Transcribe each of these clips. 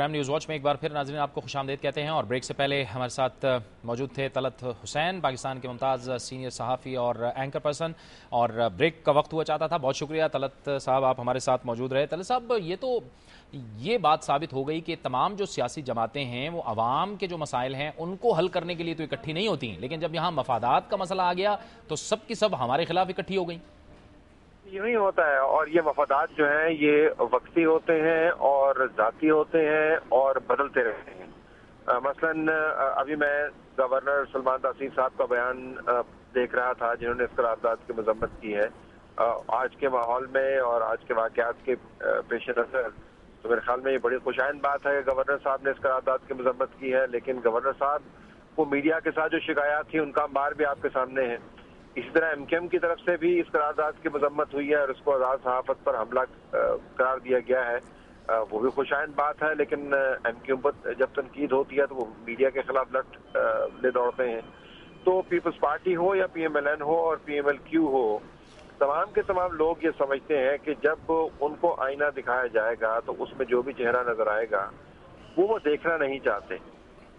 Programme news watch में एक बार फिर नाज़रीन आपको खुशामदीद कहते हैं। और ब्रेक से पहले हमारे साथ मौजूद थे तलत हुसैन, पाकिस्तान के मुमताज़ सीनियर सहाफ़ी और एंकर पर्सन। और ब्रेक का वक्त हुआ चाहता था। बहुत शुक्रिया तलत साहब, आप हमारे साथ मौजूद रहे। तलत साहब, ये बात साबित हो गई कि तमाम जो सियासी जमातें हैं वो अवाम के जो मसाइल हैं उनको हल करने के लिए तो इकट्ठी नहीं होती, लेकिन जब यहाँ मफादात का मसला आ गया तो सब की सब हमारे खिलाफ इकट्ठी हो गई। यूं ही होता है, और ये मफादात जो हैं ये वक्ती होते हैं और जाती होते हैं और बदलते रहते हैं। मसलन अभी मैं गवर्नर सलमान तासीर साहब का बयान देख रहा था जिन्होंने इस करारदाद की मजम्मत की है। आज के माहौल में और आज के वाकयात के पेश नज़र तो मेरे ख्याल में ये बड़ी खुशाइन बात है कि गवर्नर साहब ने इस करारदाद की मजम्मत की है। लेकिन गवर्नर साहब को मीडिया के साथ जो शिकायत थी उनका अंबार भी आपके सामने है। इसी तरह एमकेएम की तरफ से भी इस करारदाद की मजम्मत हुई है और उसको आज़ाद सहाफत पर हमला करार दिया गया है। वो भी खुशाइन बात है, लेकिन एमकेएम पर जब तनकीद होती है तो वो मीडिया के खिलाफ ले दौड़ते हैं। तो पीपल्स पार्टी हो या पीएमएलएन हो और पीएमएलक्यू हो, तमाम के तमाम लोग ये समझते हैं कि जब उनको आईना दिखाया जाएगा तो उसमें जो भी चेहरा नजर आएगा वो देखना नहीं चाहते।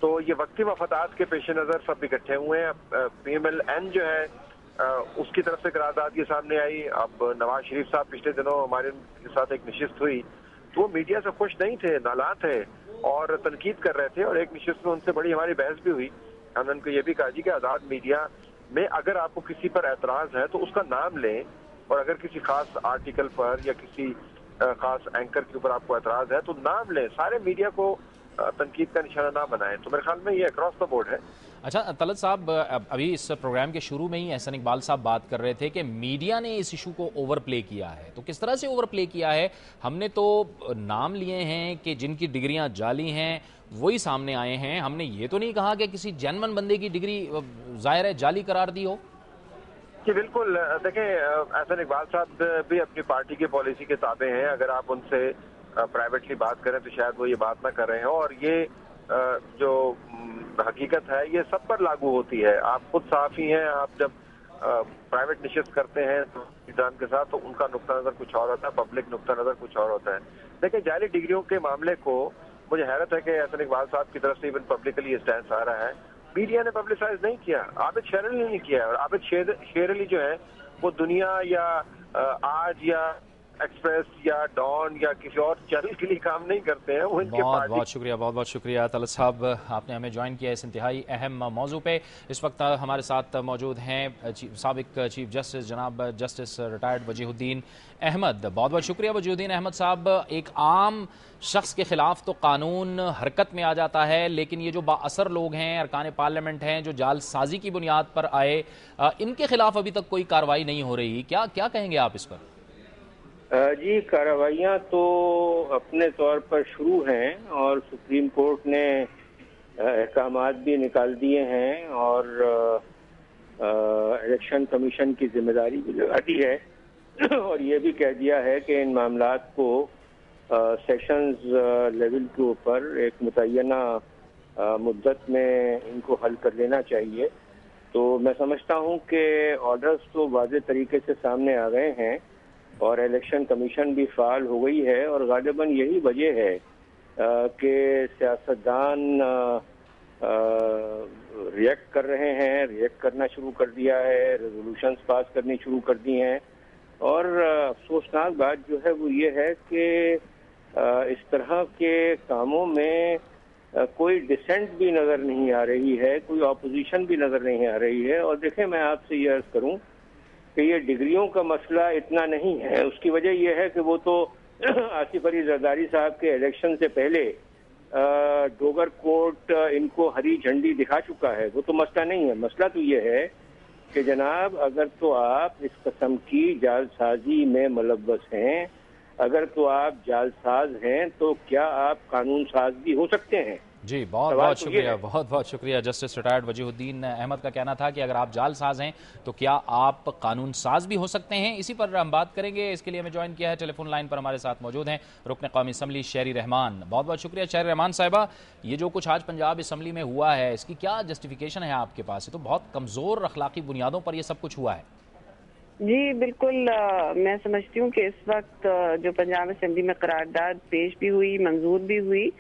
तो ये वक्ती मफादात के पेश नज़र सब इकट्ठे हुए हैं। पीएमएलएन जो है उसकी तरफ से करारदाद ये सामने आई। अब नवाज शरीफ साहब पिछले दिनों हमारे के साथ एक नशिस्त हुई तो वो मीडिया से खुश नहीं थे, नालां थे और तनकीद कर रहे थे, और एक नशिस्त में उनसे बड़ी हमारी बहस भी हुई। हमने उनको ये भी कहा जी कि आज़ाद मीडिया में अगर आपको किसी पर एतराज है तो उसका नाम लें, और अगर किसी खास आर्टिकल पर या किसी खास एंकर के ऊपर आपको एतराज है तो नाम लें, सारे मीडिया को तनकीद का निशाना ना बनाएं। तो मेरे ख्याल में ये अक्रॉस द बोर्ड है। अच्छा तलत साहब, अभी इस प्रोग्राम के शुरू में ही एहसन इकबाल साहब बात कर रहे थे कि मीडिया ने इस इशू को ओवर प्ले किया है। तो किस तरह से ओवर प्ले किया है? हमने तो नाम लिए हैं कि जिनकी डिग्रियां जाली हैं वही सामने आए हैं। हमने ये तो नहीं कहा कि किसी जेन्युइन बंदे की डिग्री जाहिर है जाली करार दी हो। जी बिल्कुल, देखें एहसन इकबाल साहब भी अपनी पार्टी की पॉलिसी के ताबे हैं। अगर आप उनसे प्राइवेटली बात करें तो शायद वो ये बात ना कर रहे हैं, और ये जो हकीकत है ये सब पर लागू होती है। आप खुद सहाफ़ी हैं, आप जब प्राइवेट नशिस्त करते हैं तो के साथ तो उनका नुक्ता नज़र कुछ और होता है, पब्लिक नुक्ता नज़र कुछ और होता है। लेकिन जाली डिग्रियों के मामले को मुझे हैरत है कि एहसन इकबाल साहब की तरफ से इवन पब्लिकली ये स्टैंड आ रहा है। मीडिया ने पब्लिसाइज नहीं किया, आबिद शेर अली ने नहीं किया। और आबिद शेर अली जो है वो दुनिया या आज या एक्सप्रेस या डॉन या किसी और चैनल के लिए काम नहीं करते हैं, वो इनके बहुत बहुत शुक्रिया तलत साहब, आपने हमें ज्वाइन किया इस इंतहाई अहम मौजू पे। इस वक्त हमारे साथ मौजूद हैं साबिक चीफ जस्टिस जनाब जस्टिस रिटायर्ड वजीहुद्दीन अहमद। बहुत बहुत शुक्रिया वजीहुद्दीन अहमद साहब। एक आम शख्स के खिलाफ तो कानून हरकत में आ जाता है, लेकिन ये जो बाअसर लोग हैं, अरकान पार्लियामेंट हैं जो जालसाजी की बुनियाद पर आए, इनके खिलाफ अभी तक कोई कार्रवाई नहीं हो रही। क्या क्या कहेंगे आप इस पर? जी, कार्रवाइयाँ तो अपने तौर पर शुरू हैं और सुप्रीम कोर्ट ने अहकामात भी निकाल दिए हैं और इलेक्शन कमीशन की जिम्मेदारी भी लगा दी है और ये भी कह दिया है कि इन मामलात को सेशंस लेवल के ऊपर एक मुतय्यना मुद्दत में इनको हल कर लेना चाहिए। तो मैं समझता हूँ कि ऑर्डर्स तो वाज़ेह तरीके से सामने आ गए हैं और इलेक्शन कमीशन भी फ़ाल हो गई है, और गालिबन यही वजह है कि सियासतदान रिएक्ट कर रहे हैं, रिएक्ट करना शुरू कर दिया है, रेजोल्यूशंस पास करनी शुरू कर दी हैं। और अफसोसनाक बात जो है वो ये है कि इस तरह के कामों में कोई डिसेंट भी नज़र नहीं आ रही है, कोई अपोजिशन भी नज़र नहीं आ रही है। और देखें, मैं आपसे ये अर्ज़ करूँ कि ये डिग्रियों का मसला इतना नहीं है, उसकी वजह यह है कि वो तो आसिफ अली जरदारी साहब के इलेक्शन से पहले डोगर कोर्ट इनको हरी झंडी दिखा चुका है। वो तो मसला नहीं है। मसला तो ये है कि जनाब, अगर तो आप इस किस्म की जालसाजी में मुलव्वस हैं, अगर तो आप जालसाज हैं, तो क्या आप कानून साज भी हो सकते हैं? जी बहुत बहुत शुक्रिया, बहुत बहुत शुक्रिया। जस्टिस रिटायर्ड वजीहुद्दीन अहमद का कहना था कि अगर आप जालसाज हैं तो क्या आप कानून साज भी हो सकते हैं। इसी पर हम बात करेंगे। इसके लिए हमें ज्वाइन किया है टेलीफोन लाइन पर हमारे साथ मौजूद हैं रुकन कौमी असम्बली शेरी रहमान। बहुत बहुत शुक्रिया शेरी रहमान साहिबा। ये जो कुछ आज पंजाब असम्बली में हुआ है, इसकी क्या जस्टिफिकेशन है आपके पास? ये तो बहुत कमज़ोर अखलाकी बुनियादों पर यह सब कुछ हुआ है। जी बिल्कुल, मैं समझती हूँ कि इस वक्त जो पंजाब असम्बली में करारदाद पेश भी हुई, मंजूर भी हुई,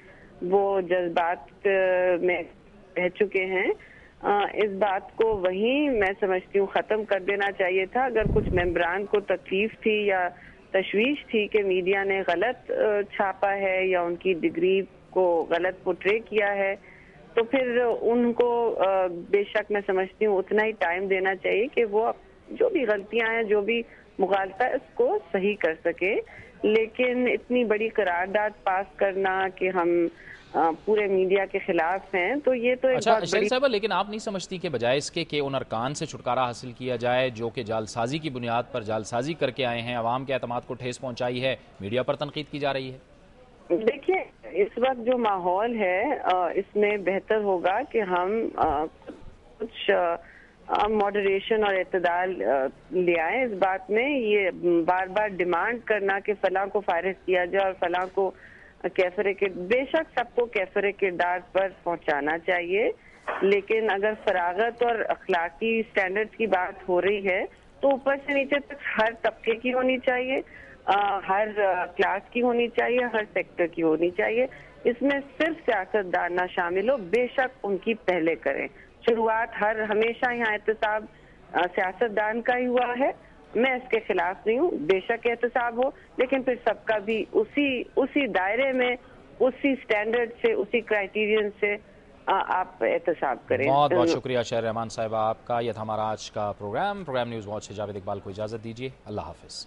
وہ جذبات میں رہ چکے ہیں، اس بات کو وہیں میں سمجھتی ہوں ختم کر دینا چاہیے تھا۔ اگر کچھ ممبران کو تکلیف تھی یا تشویش تھی کہ میڈیا نے غلط چھاپا ہے یا ان کی ڈگری کو غلط پورٹرے کیا ہے، تو پھر ان کو بے شک میں سمجھتی ہوں اتنا ہی ٹائم دینا چاہیے کہ وہ جو بھی غلطیاں ہیں، جو بھی مغالطہ ہے، اس کو صحیح کر سکے۔ لیکن اتنی بڑی قرارداد پاس کرنا کہ ہم پورے میڈیا کے خلاف ہیں، تو یہ تو ایک بہت شہری بڑی... صاحبہ، لیکن آپ نہیں سمجھتی کہ بجائے اس کے کہ ان ارکان سے چھٹکارا حاصل کیا جائے جو کہ جعلسازی کی بنیاد پر جعلسازی کر کے آئے ہیں، عوام کے اعتماد کو ٹھیس پہنچائی ہے، میڈیا پر تنقید کی جا رہی ہے؟ دیکھیے، اس وقت جو ماحول ہے اس میں بہتر ہوگا کہ ہم کچھ ماڈریشن اور اعتدال لے آئیں اس بات میں۔ یہ بار بار ڈیمانڈ کرنا کہ فلاں کو فارغ کیا جائے اور فلاں کو کیفر کردار، بے شک سب کو کیفر کردار پر پہنچانا چاہیے، لیکن اگر فراغت اور اخلاقی سٹینڈرڈز کی بات ہو رہی ہے تو اوپر سے نیچے تک ہر طبقے کی ہونی چاہیے، ہر کلاس کی ہونی چاہیے، ہر سیکٹر کی ہونی چاہیے۔ اس میں صرف سیاستدان نہ شامل ہو، بے شک ان کی پہلے کریں شروعات۔ ہمیشہ یہاں احتساب سیاستدان کا ہی ہوا ہے، میں اس کے خلاف نہیں ہوں، بے شک احتساب ہو، لیکن پھر سب کا بھی اسی دائرے میں، اسی سٹینڈرڈ سے، اسی کرائیٹیرین سے آپ احتساب کریں۔ بہت بہت شکریہ شہر رحمان صاحبہ آپ کا۔ یہ تھا ہمارا آج کا پروگرام نیوز واچ سے جاوید اقبال کو اجازت دیجیے، اللہ حافظ۔